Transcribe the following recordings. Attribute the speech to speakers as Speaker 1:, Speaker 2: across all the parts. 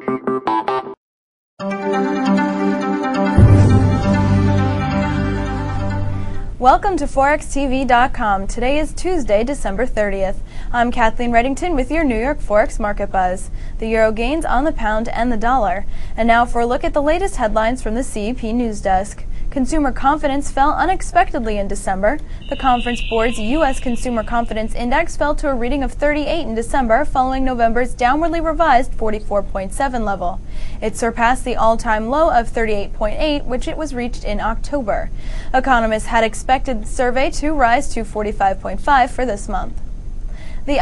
Speaker 1: Welcome to ForexTV.com. Today is Tuesday, December 30th. I'm Kathleen Reddington with your New York Forex Market Buzz. The euro gains on the pound and the dollar. And now for a look at the latest headlines from the CEP News Desk. Consumer confidence fell unexpectedly in December. The Conference Board's U.S. Consumer Confidence Index fell to a reading of 38 in December, following November's downwardly revised 44.7 level. It surpassed the all-time low of 38.8, which it was reached in October. Economists had expected the survey to rise to 45.5 for this month. The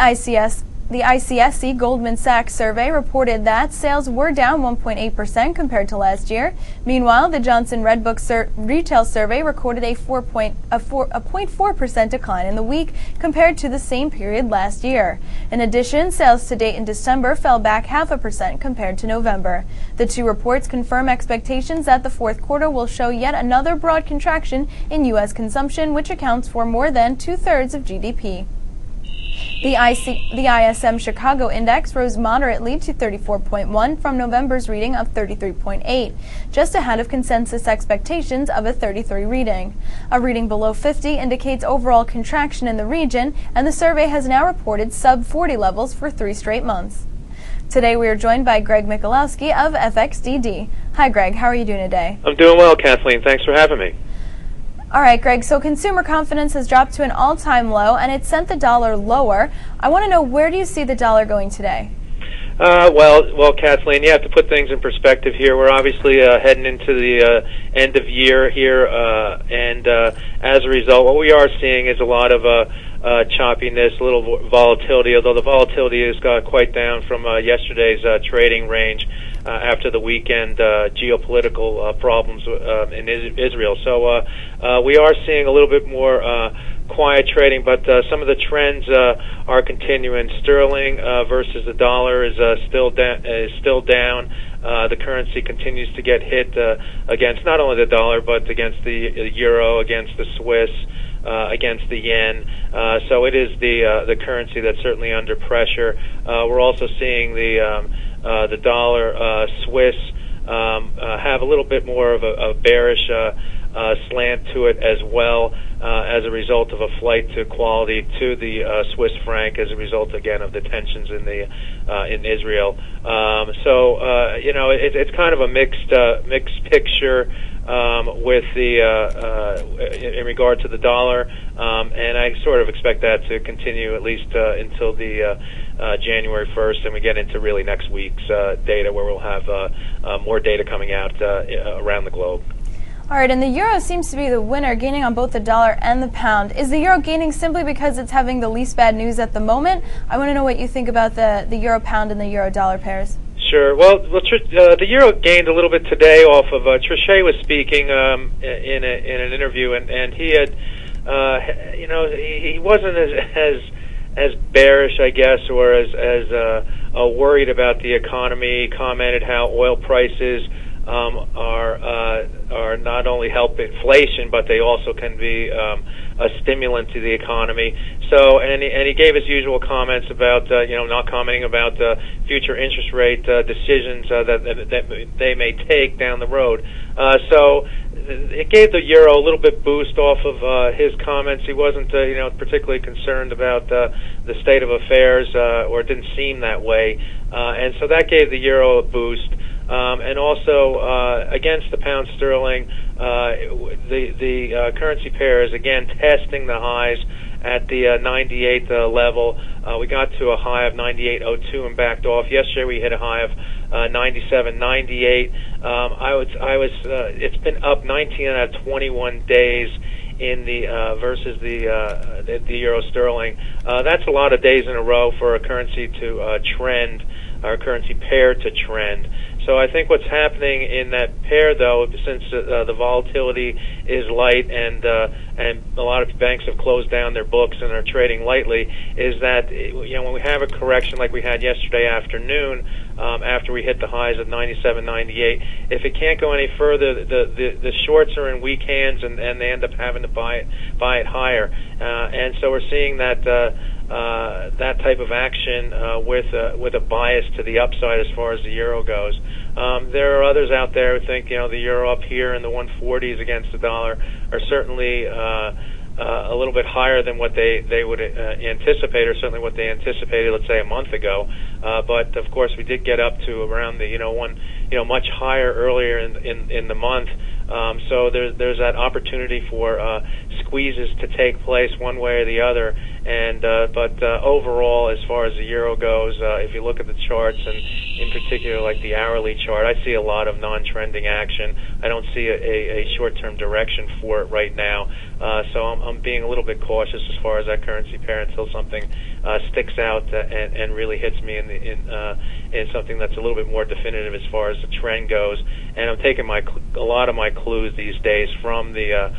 Speaker 1: ICSC Goldman Sachs survey reported that sales were down 1.8% compared to last year. Meanwhile, the Johnson Redbook retail survey recorded a 0.4% decline in the week compared to the same period last year. In addition, sales to date in December fell back 0.5% compared to November. The two reports confirm expectations that the fourth quarter will show yet another broad contraction in U.S. consumption, which accounts for more than 2/3 of GDP. The ISM Chicago index rose moderately to 34.1 from November's reading of 33.8, just ahead of consensus expectations of a 33 reading. A reading below 50 indicates overall contraction in the region, and the survey has now reported sub-40 levels for 3 straight months. Today we are joined by Greg Michalowski of FXDD. Hi Greg, how are you doing today?
Speaker 2: I'm doing well, Kathleen. Thanks for having me.
Speaker 1: All right, Greg, so consumer confidence has dropped to an all-time low, and it sent the dollar lower. I want to know, where do you see the dollar going today?
Speaker 2: Well, Kathleen, you have to put things in perspective here. We're obviously heading into the end of year here, and as a result, what we are seeing is a lot of choppiness, a little volatility, although the volatility has got quite down from yesterday's trading range after the weekend geopolitical problems in Israel. So we are seeing a little bit more quiet trading, but some of the trends are continuing. Sterling versus the dollar is still down. The currency continues to get hit against not only the dollar, but against the euro, against the Swiss, against the yen. So it is the currency that's certainly under pressure. We're also seeing the dollar Swiss have a little bit more of a bearish slant to it as well, as a result of a flight to quality to the Swiss franc, as a result again of the tensions in Israel. So you know, it's kind of a mixed picture with the in regard to the dollar, and I sort of expect that to continue at least until the January 1st, and we get into really next week's data, where we'll have more data coming out around the globe.
Speaker 1: All right, and the euro seems to be the winner, gaining on both the dollar and the pound. Is the euro gaining simply because it's having the least bad news at the moment? I want to know what you think about the euro pound and the euro dollar pairs.
Speaker 2: Sure. Well, the euro gained a little bit today off of Trichet was speaking in an interview, and he had, you know, he wasn't as bearish, I guess, or as worried about the economy. Commented how oil prices are not only help inflation, but they also can be a stimulant to the economy. So, and he gave his usual comments about you know, not commenting about future interest rate decisions that they may take down the road. So it gave the euro a little bit boost off of his comments. He wasn't you know, particularly concerned about the state of affairs, or it didn't seem that way, and so that gave the euro a boost. And also against the pound sterling, the currency pair is again testing the highs at the 98 level. We got to a high of 98.02 and backed off. Yesterday we hit a high of 97.98. It's been up 19 out of 21 days in the versus the euro sterling. That's a lot of days in a row for a currency to trend, or a currency pair to trend. So I think what's happening in that pair, though, since the volatility is light and a lot of banks have closed down their books and are trading lightly, is that, you know, when we have a correction like we had yesterday afternoon, after we hit the highs of 97, 98. If it can't go any further, the shorts are in weak hands, and they end up having to buy it higher. And so we're seeing that that type of action with a bias to the upside as far as the euro goes. There are others out there who think the euro up here in the 140s against the dollar are certainly a little bit higher than what they would anticipate, or certainly what they anticipated, let's say, a month ago. But of course, we did get up to around the much higher earlier in the month. So there's that opportunity for squeezes to take place one way or the other. And but overall, as far as the euro goes, if you look at the charts, and in particular like the hourly chart, I see a lot of non-trending action. I don't see a short-term direction for it right now. So I'm being a little bit cautious as far as that currency pair until something sticks out and really hits me in something that's a little bit more definitive as far as the trend goes. And I'm taking a lot of my clues these days from the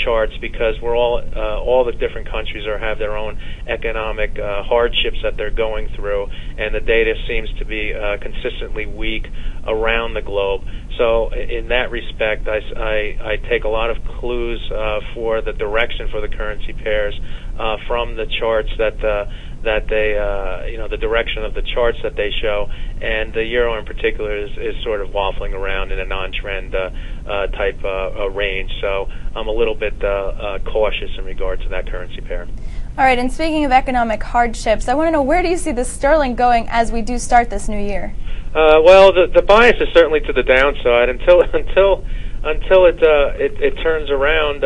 Speaker 2: charts, because we're all the different countries have their own economic hardships that they're going through, and the data seems to be consistently weak around the globe. So in that respect, I take a lot of clues for the direction for the currency pairs from the charts that they the direction of the charts that they show, and the euro in particular is sort of waffling around in a non-trend type range. So I'm a little bit cautious in regard to that currency pair.
Speaker 1: All right, and speaking of economic hardships, I want to know, where do you see the sterling going as we do start this new year?
Speaker 2: Well, the bias is certainly to the downside until it turns around.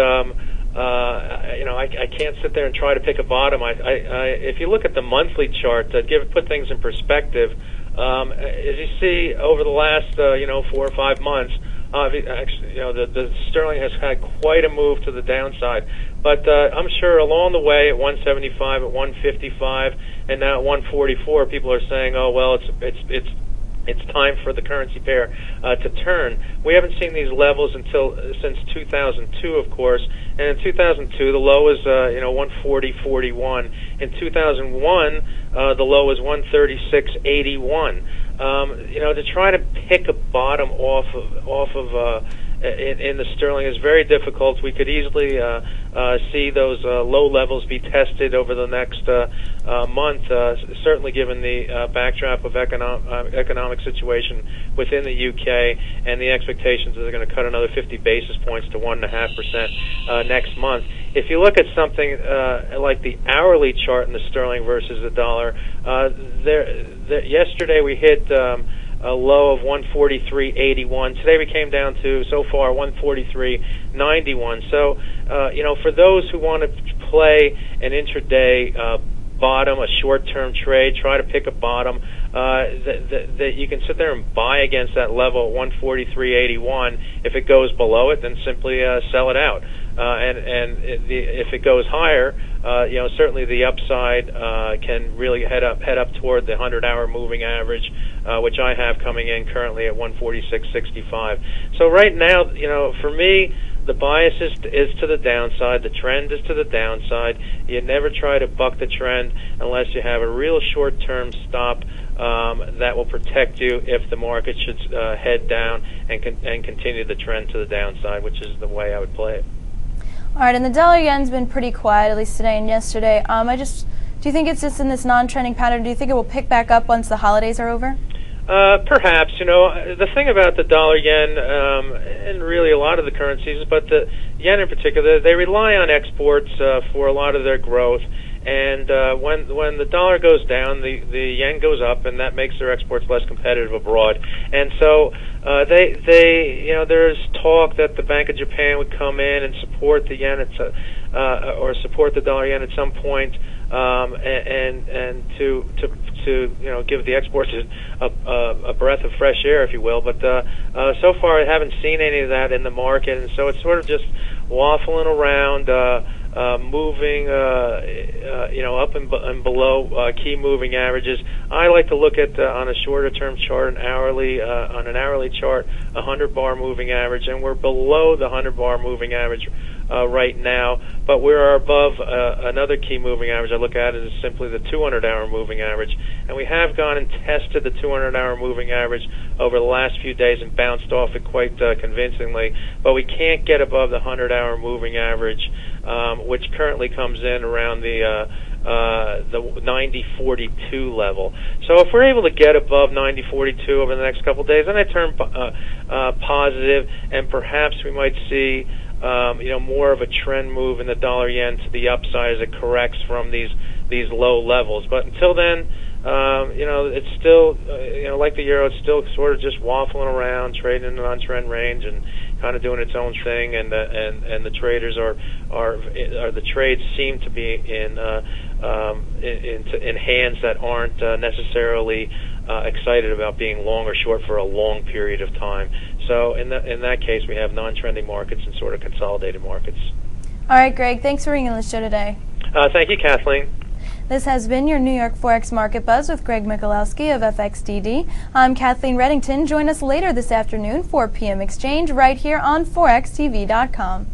Speaker 2: I can't sit there and try to pick a bottom. If you look at the monthly chart, put things in perspective, as you see over the last 4 or 5 months, the sterling has had quite a move to the downside. But I'm sure along the way at 175, at 155, and now at 144, people are saying, "Oh well, it's time for the currency pair to turn." We haven't seen these levels since 2002, of course. And in 2002, the low was 140.41. In 2001, the low was 136.81. To try to pick a bottom off of in the sterling is very difficult. We could easily see those low levels be tested over the next month, certainly given the backdrop of economic situation within the UK and the expectations that they're going to cut another 50 basis points to 1.5% next month. If you look at something like the hourly chart in the sterling versus the dollar, yesterday we hit a low of 143.81. Today we came down to, so far, 143.91. So, for those who want to play an intraday bottom, a short-term trade, try to pick a bottom, that you can sit there and buy against that level at 143.81. If it goes below it, then simply sell it out. If it goes higher, certainly the upside can really head up toward the 100-hour moving average, which I have coming in currently at 146.65. So right now, for me, the bias is to the downside. The trend is to the downside. You never try to buck the trend unless you have a real short-term stop that will protect you if the market should head down and continue the trend to the downside, which is the way I would play it.
Speaker 1: All right, and the dollar-yen's been pretty quiet, at least today and yesterday. Do you think it's just in this non-trending pattern? Do you think it will pick back up once the holidays are over?
Speaker 2: Perhaps. The thing about the dollar-yen, and really a lot of the currencies, but the yen in particular, they rely on exports for a lot of their growth. And when the dollar goes down, the yen goes up, and that makes their exports less competitive abroad. And so there's talk that the Bank of Japan would come in and support the yen or support the dollar yen at some point, and to give the exports a breath of fresh air, if you will. But so far, I haven't seen any of that in the market, and so it's sort of just waffling around. Moving, up and below key moving averages. I like to look at on a shorter-term chart, on an hourly chart, a 100-bar moving average, and we're below the 100-bar moving average right now, but we are above another key moving average. I look at it as simply the 200-hour moving average, and we have gone and tested the 200-hour moving average over the last few days and bounced off it quite convincingly, but we can't get above the 100-hour moving average, which currently comes in around the 90.42 level. So if we're able to get above 90.42 over the next couple of days, then I turn positive, and perhaps we might see more of a trend move in the dollar yen to the upside as it corrects from these low levels. But until then, it's still like the euro, it's still sort of just waffling around, trading in an on-trend range and kind of doing its own thing. And the traders the trades seem to be in hands that aren't necessarily excited about being long or short for a long period of time. So in that case, we have non-trending markets and sort of consolidated markets.
Speaker 1: All right, Greg, thanks for being on the show today.
Speaker 2: Thank you, Kathleen.
Speaker 1: This has been your New York Forex Market Buzz with Greg Michalowski of FXDD. I'm Kathleen Reddington. Join us later this afternoon, 4 p.m. exchange, right here on ForexTV.com.